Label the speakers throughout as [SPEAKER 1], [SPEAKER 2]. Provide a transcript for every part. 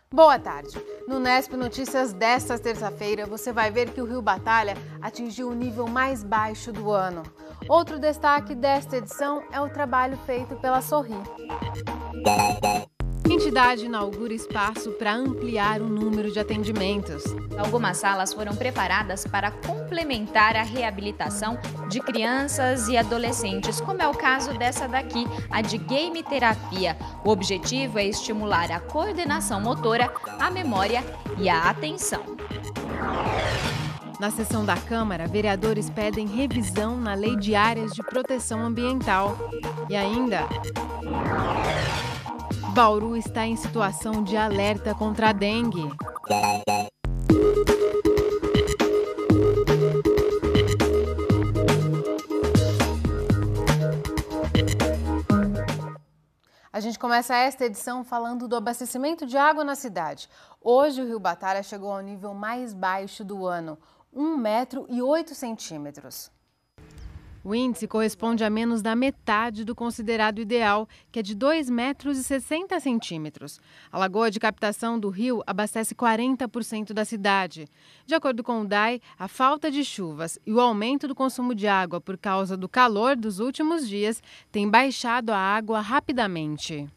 [SPEAKER 1] Boa tarde. No Nesp Notícias desta terça-feira, você vai ver que o Rio Batalha atingiu o nível mais baixo do ano. Outro destaque desta edição é o trabalho feito pela Sorri. A entidade inaugura espaço para ampliar o número de atendimentos.
[SPEAKER 2] Algumas salas foram preparadas para complementar a reabilitação de crianças e adolescentes, como é o caso dessa daqui, a de game terapia. O objetivo é estimular a coordenação motora, a memória e a atenção.
[SPEAKER 1] Na sessão da Câmara, vereadores pedem revisão na Lei de Áreas de Proteção Ambiental. E ainda, Bauru está em situação de alerta contra a dengue. A gente começa esta edição falando do abastecimento de água na cidade. Hoje o Rio Batalha chegou ao nível mais baixo do ano, 1,08 metros. O índice corresponde a menos da metade do considerado ideal, que é de 2,60 metros. A lagoa de captação do rio abastece 40% da cidade. De acordo com o DAI, a falta de chuvas e o aumento do consumo de água por causa do calor dos últimos dias tem baixado a água rapidamente.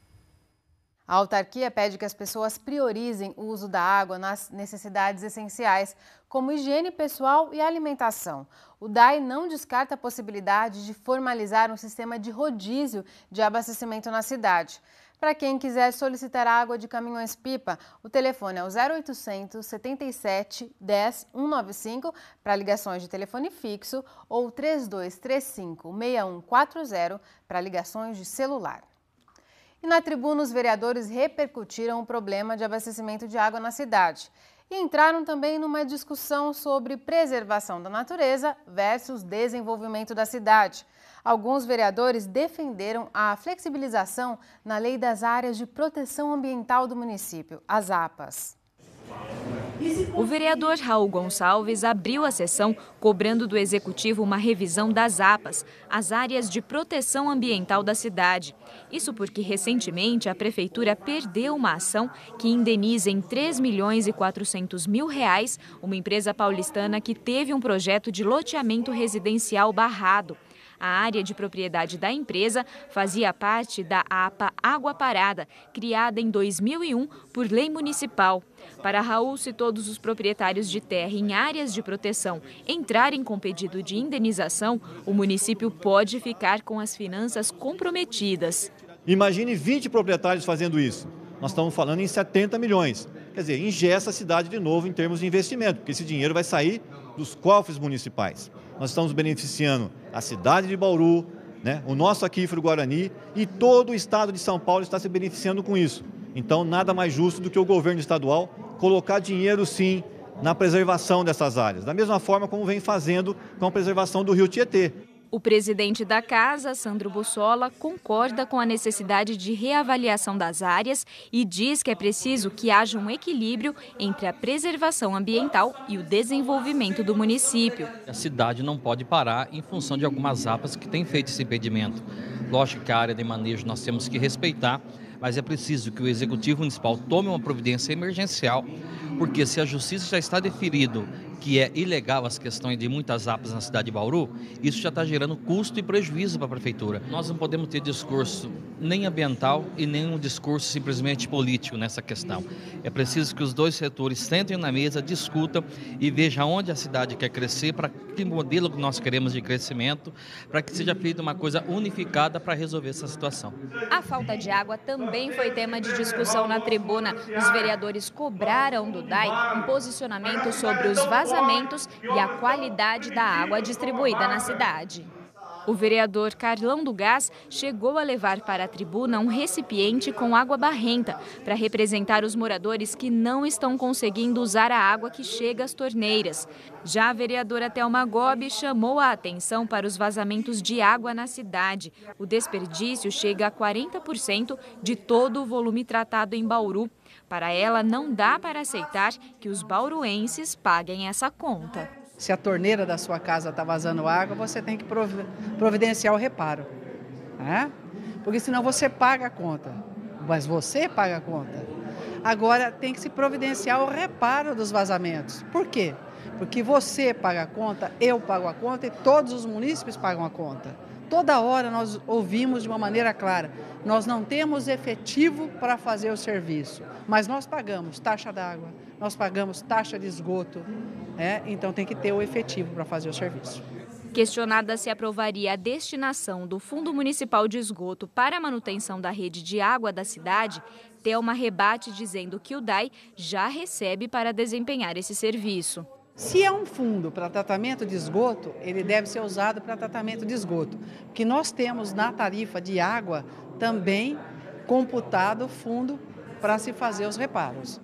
[SPEAKER 1] A autarquia pede que as pessoas priorizem o uso da água nas necessidades essenciais, como higiene pessoal e alimentação. O DAI não descarta a possibilidade de formalizar um sistema de rodízio de abastecimento na cidade. Para quem quiser solicitar água de caminhões-pipa, o telefone é o 0800 77 10 195 para ligações de telefone fixo ou 3235 6140 para ligações de celular. E na tribuna, os vereadores repercutiram o problema de abastecimento de água na cidade. E entraram também numa discussão sobre preservação da natureza versus desenvolvimento da cidade. Alguns vereadores defenderam a flexibilização na Lei das Áreas de Proteção Ambiental do município, as APAs.
[SPEAKER 2] O vereador Raul Gonçalves abriu a sessão cobrando do Executivo uma revisão das APAs, as áreas de proteção ambiental da cidade. Isso porque, recentemente, a Prefeitura perdeu uma ação que indeniza em R$ 3.400.000 uma empresa paulistana que teve um projeto de loteamento residencial barrado. A área de propriedade da empresa fazia parte da APA Água Parada, criada em 2001 por lei municipal. Para Raul, se todos os proprietários de terra em áreas de proteção entrarem com pedido de indenização, o município pode ficar com as finanças comprometidas.
[SPEAKER 3] Imagine 20 proprietários fazendo isso. Nós estamos falando em 70 milhões. Quer dizer, ingessa a cidade de novo em termos de investimento, porque esse dinheiro vai sair dos cofres municipais. Nós estamos beneficiando a cidade de Bauru, o nosso aquífero Guarani e todo o estado de São Paulo está se beneficiando com isso. Então, nada mais justo do que o governo estadual colocar dinheiro, sim, na preservação dessas áreas, da mesma forma como vem fazendo com a preservação do rio Tietê.
[SPEAKER 2] O presidente da casa, Sandro Bussola, concorda com a necessidade de reavaliação das áreas e diz que é preciso que haja um equilíbrio entre a preservação ambiental e o desenvolvimento do município.
[SPEAKER 4] A cidade não pode parar em função de algumas APAs que têm feito esse impedimento. Lógico que a área de manejo nós temos que respeitar, mas é preciso que o Executivo Municipal tome uma providência emergencial, porque se a Justiça já está deferido que é ilegal as questões de muitas APAs na cidade de Bauru, isso já está gerando custo e prejuízo para a Prefeitura. Nós não podemos ter discurso nem ambiental e nem um discurso simplesmente político nessa questão. É preciso que os dois setores sentem na mesa, discutam e vejam onde a cidade quer crescer, para que modelo que nós queremos de crescimento, para que seja feita uma coisa unificada para resolver essa situação.
[SPEAKER 2] A falta de água também foi tema de discussão na tribuna. Os vereadores cobraram do DAI um posicionamento sobre os vazamentos e a qualidade da água distribuída na cidade. O vereador Carlão do Gás chegou a levar para a tribuna um recipiente com água barrenta para representar os moradores que não estão conseguindo usar a água que chega às torneiras. Já a vereadora Thelma Gobi chamou a atenção para os vazamentos de água na cidade. O desperdício chega a 40% de todo o volume tratado em Bauru. Para ela, não dá para aceitar que os bauruenses paguem essa conta.
[SPEAKER 5] Se a torneira da sua casa está vazando água, você tem que providenciar o reparo, né? Porque senão você paga a conta, mas você paga a conta. Agora tem que se providenciar o reparo dos vazamentos. Por quê? Porque você paga a conta, eu pago a conta e todos os munícipes pagam a conta. Toda hora nós ouvimos de uma maneira clara, nós não temos efetivo para fazer o serviço, mas nós pagamos taxa d'água, nós pagamos taxa de esgoto, então tem que ter o efetivo para fazer o serviço.
[SPEAKER 2] Questionada se aprovaria a destinação do Fundo Municipal de Esgoto para a manutenção da rede de água da cidade, Thelma rebate dizendo que o DAI já recebe para desempenhar esse serviço.
[SPEAKER 5] Se é um fundo para tratamento de esgoto, ele deve ser usado para tratamento de esgoto, porque nós temos na tarifa de água também computado fundo para se fazer os reparos.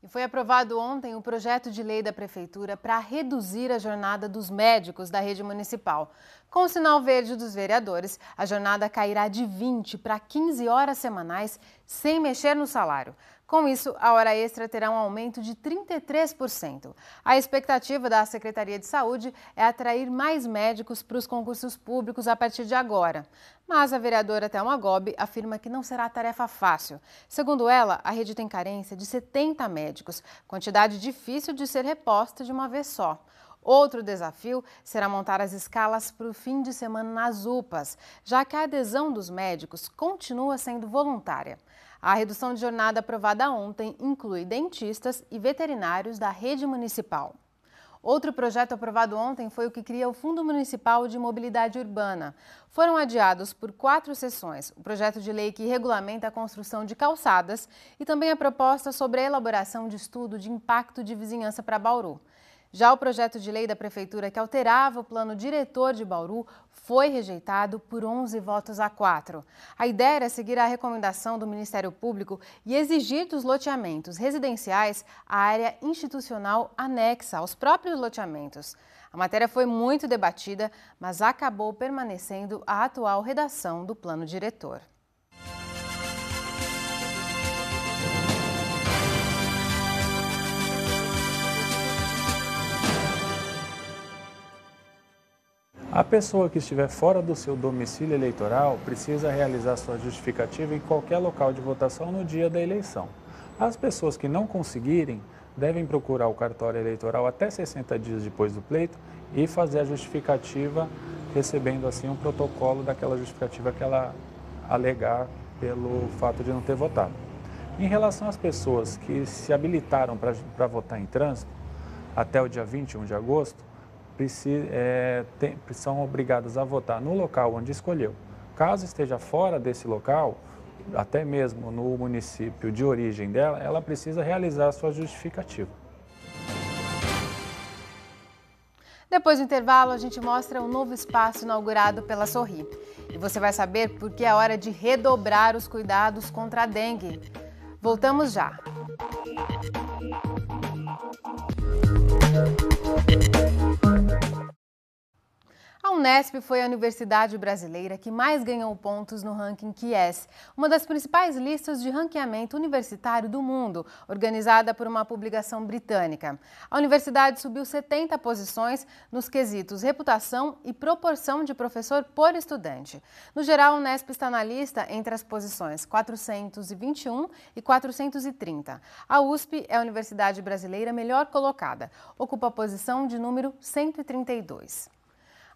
[SPEAKER 1] E foi aprovado ontem o projeto de lei da Prefeitura para reduzir a jornada dos médicos da rede municipal. Com o sinal verde dos vereadores, a jornada cairá de 20 para 15 horas semanais, sem mexer no salário. Com isso, a hora extra terá um aumento de 33%. A expectativa da Secretaria de Saúde é atrair mais médicos para os concursos públicos a partir de agora. Mas a vereadora Thelma Gobi afirma que não será tarefa fácil. Segundo ela, a rede tem carência de 70 médicos, quantidade difícil de ser reposta de uma vez só. Outro desafio será montar as escalas para o fim de semana nas UPAs, já que a adesão dos médicos continua sendo voluntária. A redução de jornada aprovada ontem inclui dentistas e veterinários da rede municipal. Outro projeto aprovado ontem foi o que cria o Fundo Municipal de Mobilidade Urbana. Foram adiados por 4 sessões o projeto de lei que regulamenta a construção de calçadas e também a proposta sobre a elaboração de estudo de impacto de vizinhança para Bauru. Já o projeto de lei da Prefeitura que alterava o plano diretor de Bauru foi rejeitado por 11 votos a 4. A ideia era seguir a recomendação do Ministério Público e exigir dos loteamentos residenciais a área institucional anexa aos próprios loteamentos. A matéria foi muito debatida, mas acabou permanecendo a atual redação do plano diretor.
[SPEAKER 6] A pessoa que estiver fora do seu domicílio eleitoral precisa realizar sua justificativa em qualquer local de votação no dia da eleição. As pessoas que não conseguirem devem procurar o cartório eleitoral até 60 dias depois do pleito e fazer a justificativa, recebendo assim um protocolo daquela justificativa que ela alegar pelo fato de não ter votado. Em relação às pessoas que se habilitaram para votar em trânsito até o dia 21 de agosto, são obrigadas a votar no local onde escolheu. Caso esteja fora desse local, até mesmo no município de origem dela, ela precisa realizar a sua justificativa.
[SPEAKER 1] Depois do intervalo, a gente mostra um novo espaço inaugurado pela Sorri. E você vai saber por que é hora de redobrar os cuidados contra a dengue. Voltamos já. A Unesp foi a universidade brasileira que mais ganhou pontos no ranking QS, uma das principais listas de ranqueamento universitário do mundo, organizada por uma publicação britânica. A universidade subiu 70 posições nos quesitos reputação e proporção de professor por estudante. No geral, a Unesp está na lista entre as posições 421 e 430. A USP é a universidade brasileira melhor colocada, ocupa a posição de número 132.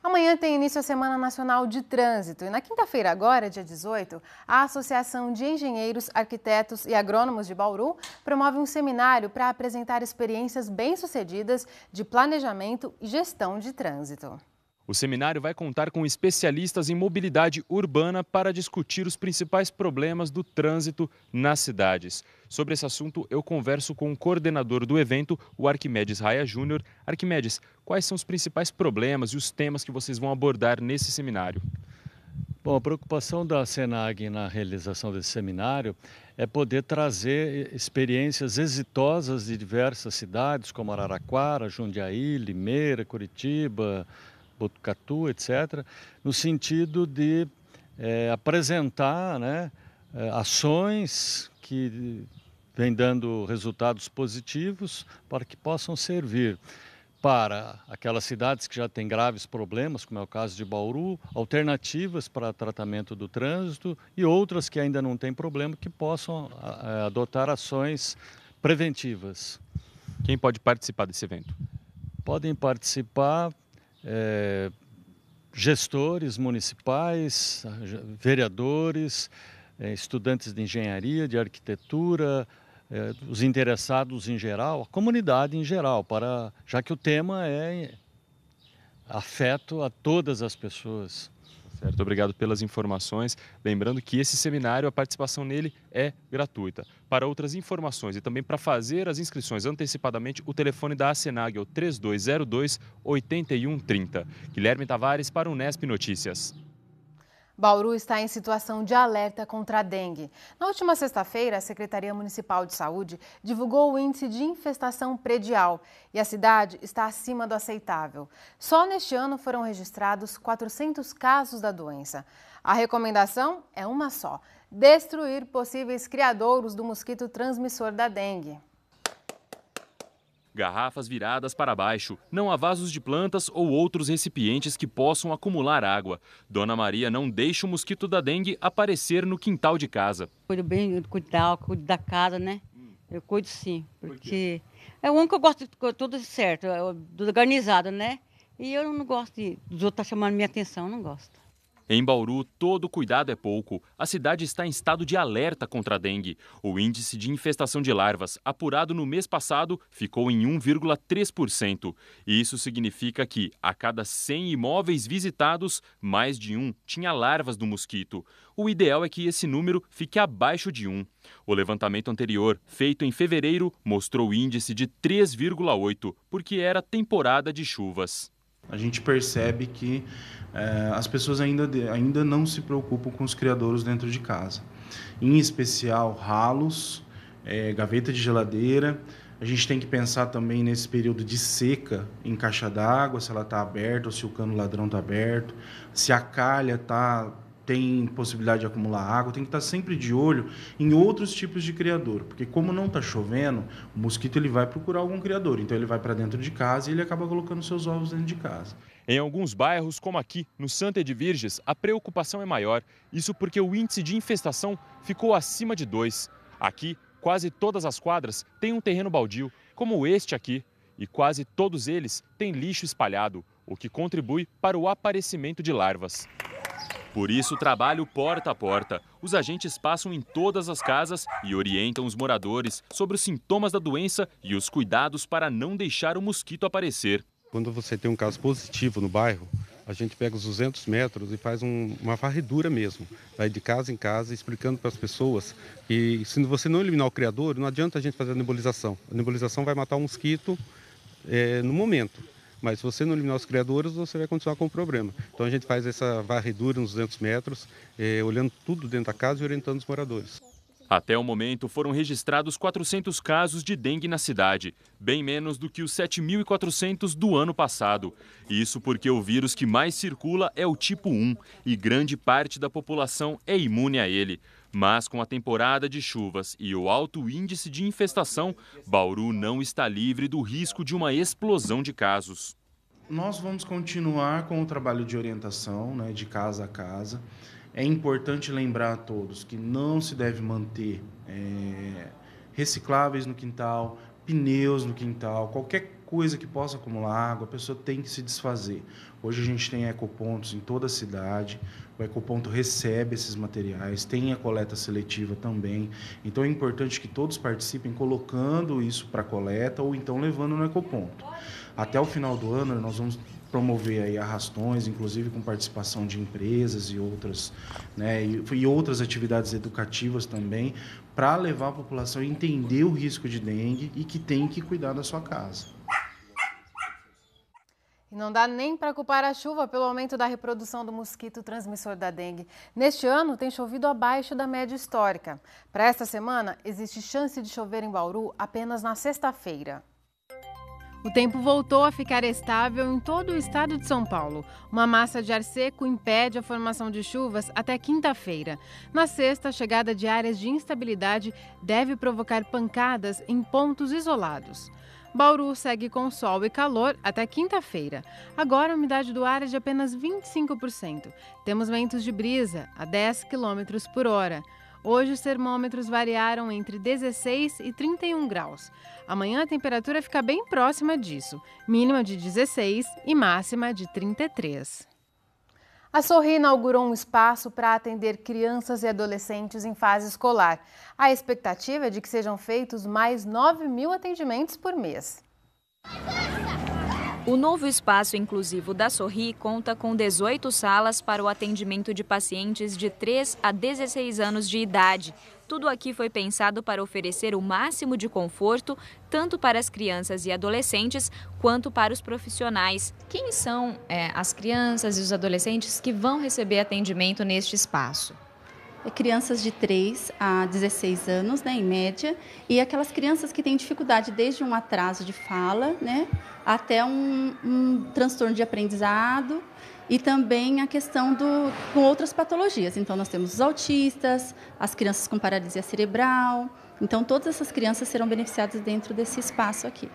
[SPEAKER 1] Amanhã tem início a Semana Nacional de Trânsito e na quinta-feira agora, dia 18, a Associação de Engenheiros, Arquitetos e Agrônomos de Bauru promove um seminário para apresentar experiências bem-sucedidas de planejamento e gestão de trânsito.
[SPEAKER 7] O seminário vai contar com especialistas em mobilidade urbana para discutir os principais problemas do trânsito nas cidades. Sobre esse assunto, eu converso com o coordenador do evento, o Arquimedes Raia Júnior. Arquimedes, quais são os principais problemas e os temas que vocês vão abordar nesse seminário?
[SPEAKER 8] Bom, a preocupação da Senag na realização desse seminário é poder trazer experiências exitosas de diversas cidades, como Araraquara, Jundiaí, Limeira, Curitiba, Botucatu, etc., no sentido de apresentar ações que vêm dando resultados positivos para que possam servir para aquelas cidades que já têm graves problemas, como é o caso de Bauru, alternativas para tratamento do trânsito e outras que ainda não têm problema, que possam adotar ações preventivas.
[SPEAKER 7] Quem pode participar desse evento?
[SPEAKER 8] Podem participar gestores municipais, vereadores, estudantes de engenharia, de arquitetura, os interessados em geral, a comunidade em geral, já que o tema é afeto a todas as pessoas.
[SPEAKER 7] Certo, obrigado pelas informações. Lembrando que esse seminário, a participação nele é gratuita. Para outras informações e também para fazer as inscrições antecipadamente, o telefone da ACENAG é o 3202-8130. Guilherme Tavares para o Unesp Notícias.
[SPEAKER 1] Bauru está em situação de alerta contra a dengue. Na última sexta-feira, a Secretaria Municipal de Saúde divulgou o índice de infestação predial e a cidade está acima do aceitável. Só neste ano foram registrados 400 casos da doença. A recomendação é uma só: destruir possíveis criadouros do mosquito transmissor da dengue.
[SPEAKER 7] Garrafas viradas para baixo, não há vasos de plantas ou outros recipientes que possam acumular água. Dona Maria não deixa o mosquito da dengue aparecer no quintal de casa.
[SPEAKER 9] Cuido bem do quintal, cuido da casa, né? Eu cuido sim, porque é o único que eu gosto de tudo certo, tudo organizado, né? E eu não gosto dos outros estar chamando minha atenção, eu não gosto.
[SPEAKER 7] Em Bauru, todo cuidado é pouco. A cidade está em estado de alerta contra a dengue. O índice de infestação de larvas, apurado no mês passado, ficou em 1,3%. Isso significa que, a cada 100 imóveis visitados, mais de um tinha larvas do mosquito. O ideal é que esse número fique abaixo de 1. O levantamento anterior, feito em fevereiro, mostrou índice de 3,8, porque era temporada de chuvas.
[SPEAKER 10] A gente percebe que as pessoas ainda não se preocupam com os criadouros dentro de casa. Em especial, ralos, gaveta de geladeira. A gente tem que pensar também nesse período de seca em caixa d'água, se ela está aberta ou se o cano ladrão está aberto, se a calha tem possibilidade de acumular água, tem que estar sempre de olho em outros tipos de criador, porque como não está chovendo, o mosquito ele vai procurar algum criador, então ele vai para dentro de casa e ele acaba colocando seus ovos dentro de casa.
[SPEAKER 7] Em alguns bairros, como aqui, no Santa Edvirges, a preocupação é maior, isso porque o índice de infestação ficou acima de 2. Aqui, quase todas as quadras têm um terreno baldio, como este aqui, e quase todos eles têm lixo espalhado, o que contribui para o aparecimento de larvas. Por isso, trabalho porta a porta. Os agentes passam em todas as casas e orientam os moradores sobre os sintomas da doença e os cuidados para não deixar o mosquito aparecer.
[SPEAKER 11] Quando você tem um caso positivo no bairro, a gente pega os 200 metros e faz uma varredura mesmo. Vai de casa em casa explicando para as pessoas que se você não eliminar o criador, não adianta a gente fazer a nebulização. A nebulização vai matar o mosquito no momento. Mas se você não eliminar os criadores, você vai continuar com o problema. Então a gente faz essa varredura nos 200 metros, olhando tudo dentro da casa e orientando os moradores.
[SPEAKER 7] Até o momento foram registrados 400 casos de dengue na cidade, bem menos do que os 7.400 do ano passado. Isso porque o vírus que mais circula é o tipo 1 e grande parte da população é imune a ele. Mas com a temporada de chuvas e o alto índice de infestação, Bauru não está livre do risco de uma explosão de casos.
[SPEAKER 10] Nós vamos continuar com o trabalho de orientação, né, de casa a casa. É importante lembrar a todos que não se deve manter recicláveis no quintal, pneus no quintal, qualquer coisa que possa acumular água, a pessoa tem que se desfazer. Hoje a gente tem ecopontos em toda a cidade, o ecoponto recebe esses materiais, tem a coleta seletiva também, então é importante que todos participem colocando isso para coleta ou então levando no ecoponto. Até o final do ano nós vamos promover aí arrastões, inclusive com participação de empresas e outras, né, e outras atividades educativas também, para levar a população a entender o risco de dengue e que tem que cuidar da sua casa.
[SPEAKER 1] E não dá nem para culpar a chuva pelo aumento da reprodução do mosquito transmissor da dengue. Neste ano, tem chovido abaixo da média histórica. Para esta semana, existe chance de chover em Bauru apenas na sexta-feira. O tempo voltou a ficar estável em todo o estado de São Paulo. Uma massa de ar seco impede a formação de chuvas até quinta-feira. Na sexta, a chegada de áreas de instabilidade deve provocar pancadas em pontos isolados. Bauru segue com sol e calor até quinta-feira. Agora a umidade do ar é de apenas 25%. Temos ventos de brisa a 10 km por hora. Hoje os termômetros variaram entre 16 e 31 graus. Amanhã a temperatura fica bem próxima disso, mínima de 16 e máxima de 33. A Sorri inaugurou um espaço para atender crianças e adolescentes em fase escolar. A expectativa é de que sejam feitos mais 9.000 atendimentos por mês.
[SPEAKER 2] O novo espaço inclusivo da Sorri conta com 18 salas para o atendimento de pacientes de 3 a 16 anos de idade. Tudo aqui foi pensado para oferecer o máximo de conforto, tanto para as crianças e adolescentes, quanto para os profissionais. Quem são as crianças e os adolescentes que vão receber atendimento neste espaço?
[SPEAKER 12] Crianças de 3 a 16 anos, né, em média, e aquelas crianças que têm dificuldade desde um atraso de fala, né, até um transtorno de aprendizado e também a questão com outras patologias. Então, nós temos os autistas, as crianças com paralisia cerebral. Então, todas essas crianças serão beneficiadas dentro desse espaço aqui.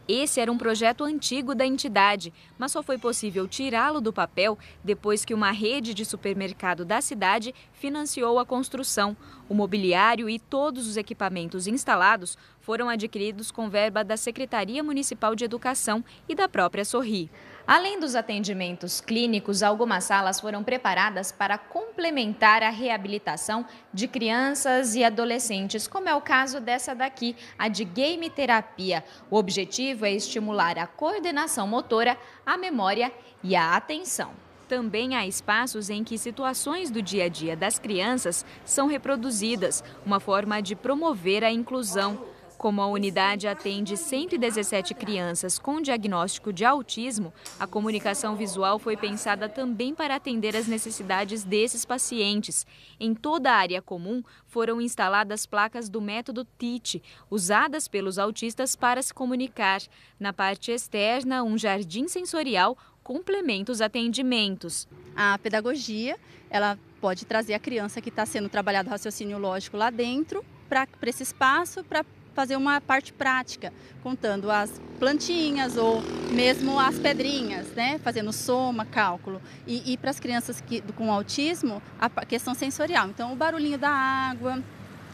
[SPEAKER 2] Esse era um projeto antigo da entidade, mas só foi possível tirá-lo do papel depois que uma rede de supermercado da cidade financiou a construção. O mobiliário e todos os equipamentos instalados foram adquiridos com verba da Secretaria Municipal de Educação e da própria Sorri. Além dos atendimentos clínicos, algumas salas foram preparadas para complementar a reabilitação de crianças e adolescentes, como é o caso dessa daqui, a de game terapia. O objetivo é estimular a coordenação motora, a memória e a atenção. Também há espaços em que situações do dia a dia das crianças são reproduzidas, uma forma de promover a inclusão. Como a unidade atende 117 crianças com diagnóstico de autismo, a comunicação visual foi pensada também para atender as necessidades desses pacientes. Em toda a área comum foram instaladas placas do método TEACH, usadas pelos autistas para se comunicar. Na parte externa, um jardim sensorial complementa os atendimentos.
[SPEAKER 12] A pedagogia, ela pode trazer a criança que está sendo trabalhado o raciocínio lógico lá dentro para esse espaço, para fazer uma parte prática, contando as plantinhas ou mesmo as pedrinhas, né? Fazendo soma, cálculo. E para as crianças com autismo, a questão sensorial. Então, o barulhinho da água,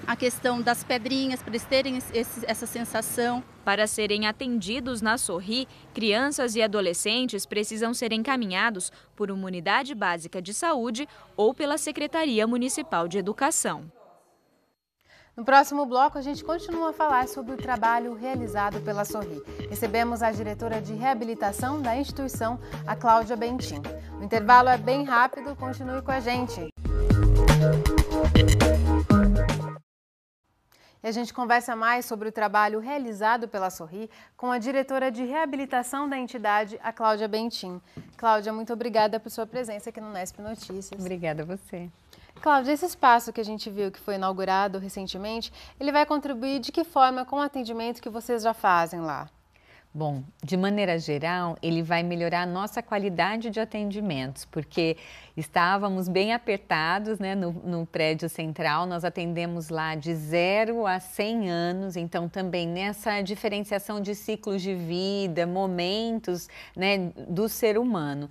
[SPEAKER 12] a questão das pedrinhas, para eles terem essa sensação.
[SPEAKER 2] Para serem atendidos na Sorri, crianças e adolescentes precisam ser encaminhados por uma unidade básica de saúde ou pela Secretaria Municipal de Educação.
[SPEAKER 1] No próximo bloco, a gente continua a falar sobre o trabalho realizado pela Sorri. Recebemos a diretora de reabilitação da instituição, a Cláudia Bentin. O intervalo é bem rápido, continue com a gente. E a gente conversa mais sobre o trabalho realizado pela Sorri com a diretora de reabilitação da entidade, a Cláudia Bentin. Cláudia, muito obrigada por sua presença aqui no Nesp Notícias.
[SPEAKER 13] Obrigada a você.
[SPEAKER 1] Cláudia, esse espaço que a gente viu que foi inaugurado recentemente, ele vai contribuir de que forma com o atendimento que vocês já fazem lá?
[SPEAKER 13] Bom, de maneira geral, ele vai melhorar a nossa qualidade de atendimentos, porque estávamos bem apertados, né, no prédio central. Nós atendemos lá de 0 a 100 anos, então também nessa diferenciação de ciclos de vida, momentos, né, do ser humano.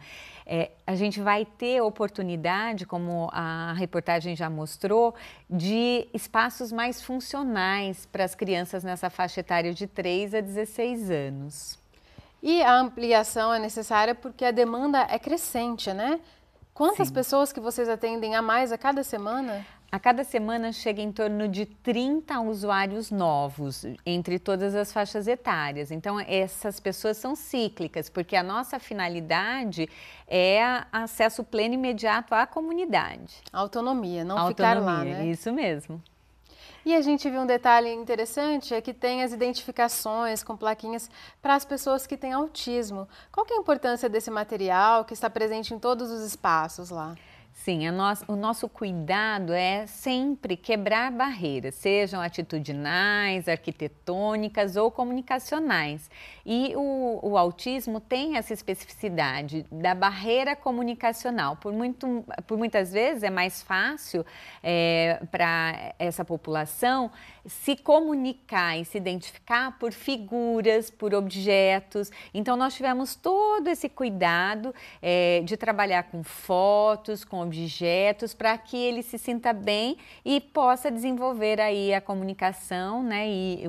[SPEAKER 13] A gente vai ter oportunidade, como a reportagem já mostrou, de espaços mais funcionais para as crianças nessa faixa etária de 3 a 16 anos.
[SPEAKER 1] E a ampliação é necessária porque a demanda é crescente, né? Quantas pessoas que vocês atendem a mais a cada semana?
[SPEAKER 13] A cada semana chega em torno de 30 usuários novos, entre todas as faixas etárias. Então, essas pessoas são cíclicas, porque a nossa finalidade é acesso pleno e imediato à comunidade.
[SPEAKER 1] Autonomia, não ficar lá, né?
[SPEAKER 13] Isso mesmo.
[SPEAKER 1] E a gente viu um detalhe interessante, é que tem as identificações com plaquinhas para as pessoas que têm autismo. Qual que é a importância desse material que está presente em todos os espaços lá?
[SPEAKER 13] Sim, o nosso cuidado é sempre quebrar barreiras, sejam atitudinais, arquitetônicas ou comunicacionais. E o autismo tem essa especificidade da barreira comunicacional. Por muitas vezes é mais fácil para essa população se comunicar e se identificar por figuras, por objetos. Então, nós tivemos todo esse cuidado de trabalhar com fotos, com objetos, para que ele se sinta bem e possa desenvolver aí a comunicação, né, e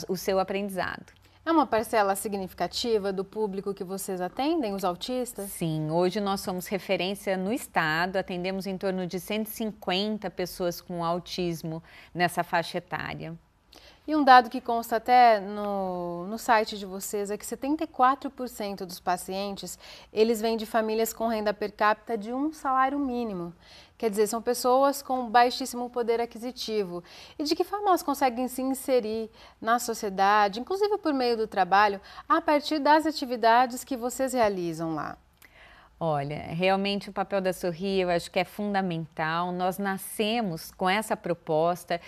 [SPEAKER 13] o seu aprendizado.
[SPEAKER 1] É uma parcela significativa do público que vocês atendem, os autistas?
[SPEAKER 13] Sim, hoje nós somos referência no estado, atendemos em torno de 150 pessoas com autismo nessa faixa etária.
[SPEAKER 1] E um dado que consta até no site de vocês é que 74% dos pacientes, eles vêm de famílias com renda per capita de um salário mínimo. Quer dizer, são pessoas com baixíssimo poder aquisitivo. E de que forma elas conseguem se inserir na sociedade, inclusive por meio do trabalho, a partir das atividades que vocês realizam lá?
[SPEAKER 13] Olha, realmente o papel da Sorri eu acho que é fundamental. Nós nascemos com essa proposta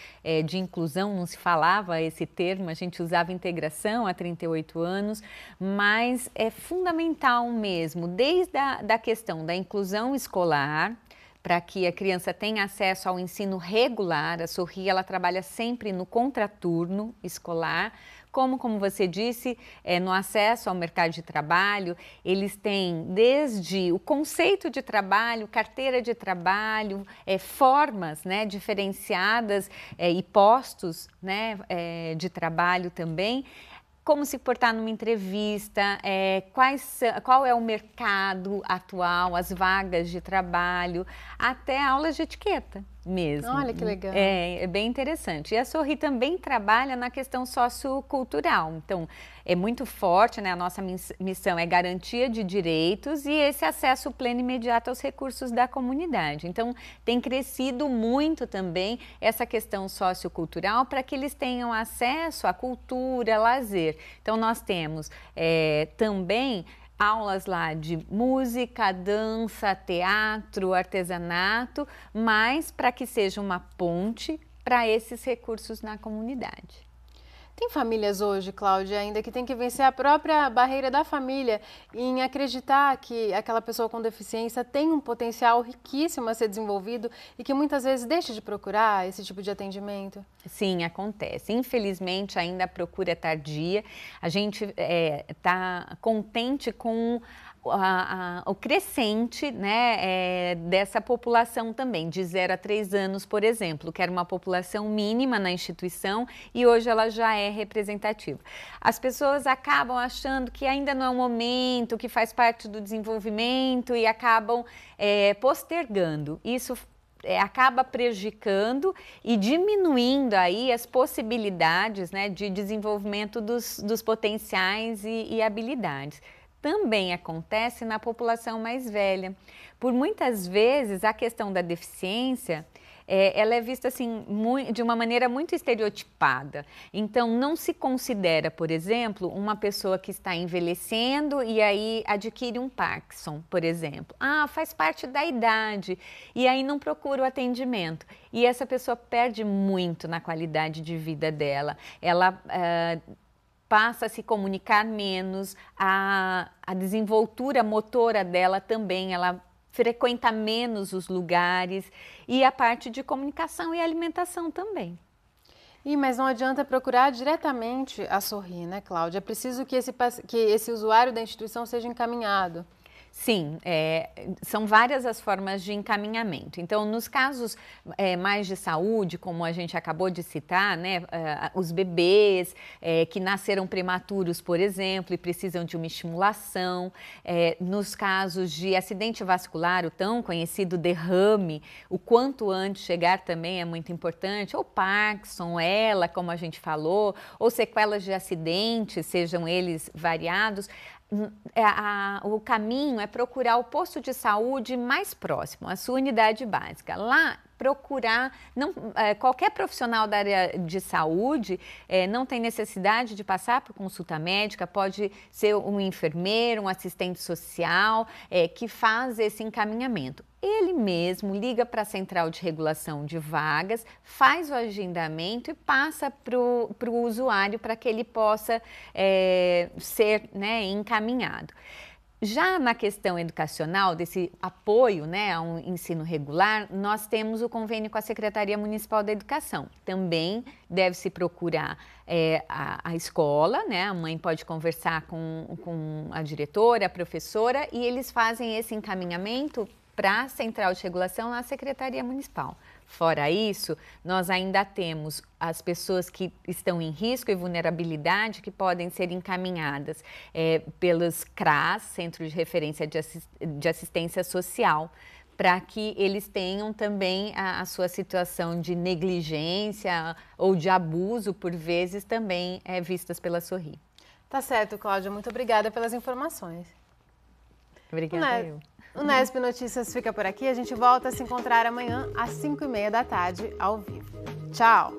[SPEAKER 13] de inclusão, não se falava esse termo, a gente usava integração há 38 anos, mas é fundamental mesmo, desde a questão da inclusão escolar, para que a criança tenha acesso ao ensino regular. A Sorri, ela trabalha sempre no contraturno escolar, como você disse, no acesso ao mercado de trabalho, eles têm desde o conceito de trabalho, carteira de trabalho, formas, né, diferenciadas e postos, né, de trabalho também. Como se portar numa entrevista, qual é o mercado atual, as vagas de trabalho, até aulas de etiqueta mesmo.
[SPEAKER 1] Olha que legal.
[SPEAKER 13] É bem interessante. E a Sorri também trabalha na questão sociocultural. Então, é muito forte, né? A nossa missão é garantia de direitos e esse acesso pleno e imediato aos recursos da comunidade. Então, tem crescido muito também essa questão sociocultural para que eles tenham acesso à cultura, lazer. Então, nós temos também aulas lá de música, dança, teatro, artesanato, mas para que seja uma ponte para esses recursos na comunidade.
[SPEAKER 1] Tem famílias hoje, Cláudia, ainda que tem que vencer a própria barreira da família em acreditar que aquela pessoa com deficiência tem um potencial riquíssimo a ser desenvolvido e que muitas vezes deixa de procurar esse tipo de atendimento?
[SPEAKER 13] Sim, acontece. Infelizmente, ainda a procura é tardia. A gente está contente com o crescente, né, dessa população também, de 0 a 3 anos, por exemplo, que era uma população mínima na instituição e hoje ela já é representativa. As pessoas acabam achando que ainda não é o momento, que faz parte do desenvolvimento e acabam postergando. Isso acaba prejudicando e diminuindo aí as possibilidades, né, de desenvolvimento dos potenciais e habilidades. Também acontece na população mais velha. Por muitas vezes, a questão da deficiência, ela é vista assim, de uma maneira muito estereotipada. Então, não se considera, por exemplo, uma pessoa que está envelhecendo e aí adquire um Parkinson, por exemplo. Ah, faz parte da idade e aí não procura o atendimento. E essa pessoa perde muito na qualidade de vida dela. Ela passa a se comunicar menos, a desenvoltura motora dela também, ela frequenta menos os lugares e a parte de comunicação e alimentação também.
[SPEAKER 1] Mas não adianta procurar diretamente a Sorri, né, Cláudia? É preciso que esse usuário da instituição seja encaminhado.
[SPEAKER 13] Sim, são várias as formas de encaminhamento. Então, nos casos mais de saúde, como a gente acabou de citar, né, os bebês que nasceram prematuros, por exemplo, e precisam de uma estimulação, nos casos de acidente vascular, o tão conhecido derrame, o quanto antes chegar também é muito importante, ou Parkinson, como a gente falou, ou sequelas de acidentes, sejam eles variados. O caminho é procurar o posto de saúde mais próximo, a sua unidade básica. Lá, procurar, qualquer profissional da área de saúde não tem necessidade de passar por consulta médica, pode ser um enfermeiro, um assistente social que faz esse encaminhamento. Ele mesmo liga para a central de regulação de vagas, faz o agendamento e passa para o usuário para que ele possa ser, né, encaminhado. Já na questão educacional, desse apoio, né, a um ensino regular, nós temos o convênio com a Secretaria Municipal da Educação. Também deve-se procurar a escola, né, a mãe pode conversar com a diretora, a professora, e eles fazem esse encaminhamento para a Central de Regulação na Secretaria Municipal. Fora isso, nós ainda temos as pessoas que estão em risco e vulnerabilidade que podem ser encaminhadas pelos CRAS, Centro de Referência de Assistência Social, para que eles tenham também a sua situação de negligência ou de abuso, por vezes, também vistas pela Sorri.
[SPEAKER 1] Tá certo, Cláudia. Muito obrigada pelas informações.
[SPEAKER 13] Obrigada eu.
[SPEAKER 1] O Nesp Notícias fica por aqui. A gente volta a se encontrar amanhã às 5h30 da tarde, ao vivo. Tchau!